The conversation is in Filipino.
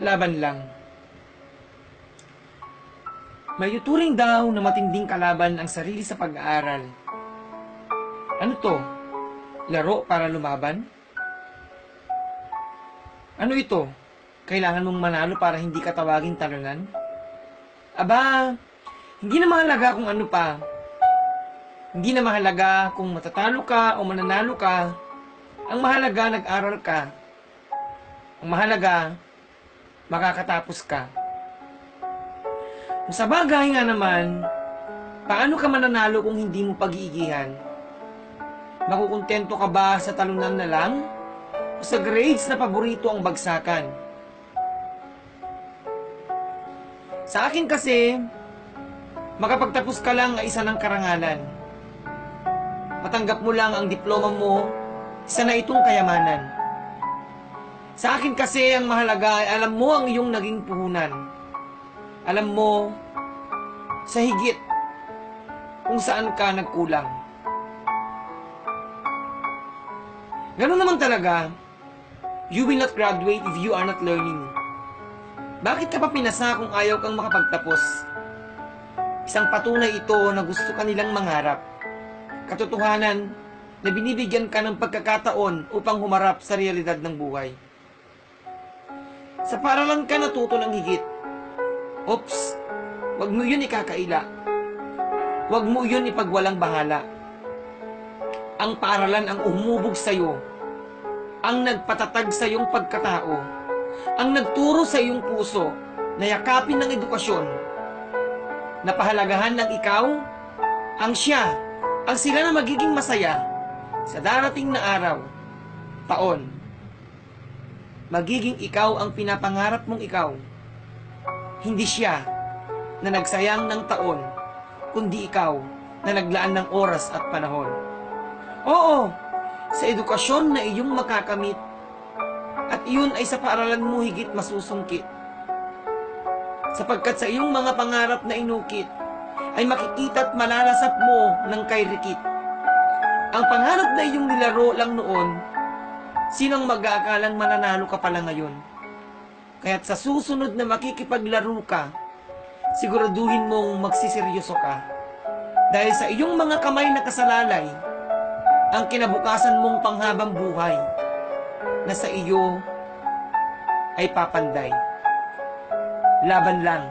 Laban lang. May uturing daw na matinding kalaban ang sarili sa pag-aaral. Ano to? Laro para lumaban? Ano ito? Kailangan mong manalo para hindi ka tawaging talunan? Aba, hindi na mahalaga kung ano pa. Hindi na mahalaga kung matatalo ka o mananalo ka. Ang mahalaga, nag-aral ka. Ang mahalaga, makakatapos ka. Kung sa bagay nga naman, paano ka mananalo kung hindi mo pag-iigihan? Makukontento ka ba sa talunan na lang? O sa grades na paborito ang bagsakan? Sa akin kasi, makapagtapos ka lang ay isa ng karangalan. Matanggap mo lang ang diploma mo, isa na itong kayamanan. Sa akin kasi, ang mahalaga ay alam mo ang iyong naging puhunan. Alam mo, sa higit, kung saan ka nagkulang. Ganun naman talaga, you will not graduate if you are not learning. Bakit ka pa pinasa kung ayaw kang makapagtapos? Isang patunay ito na gusto ka nilang mangarap. Katotohanan na binibigyan ka ng pagkakataon upang humarap sa realidad ng buhay. Sa paaralan ka natuto ng higit. Oops, wag mo yun ikakaila. Wag mo yun ipagwalang bahala. Ang paaralan ang umubog sa'yo, ang nagpatatag sa iyong pagkatao, ang nagturo sa iyong puso na yakapin ng edukasyon, na pahalagahan ng ikaw, ang siya, ang sila na magiging masaya sa darating na araw, taon. Magiging ikaw ang pinapangarap mong ikaw, hindi siya na nagsayang ng taon, kundi ikaw na naglaan ng oras at panahon. Oo, sa edukasyon na iyong makakamit, at iyon ay sa paaralan mo higit masusungkit. Sapagkat sa iyong mga pangarap na inukit, ay makikita at malalasap mo ng kairikit. Ang pangarap na iyong nilaro lang noon, sinong mag-aakalang mananalo ka pala ngayon? Kaya't sa susunod na makikipaglaro ka, siguraduhin mong magsiseryoso ka. Dahil sa iyong mga kamay na kasalalay, ang kinabukasan mong panghabang buhay na sa iyo ay papanday. Laban lang.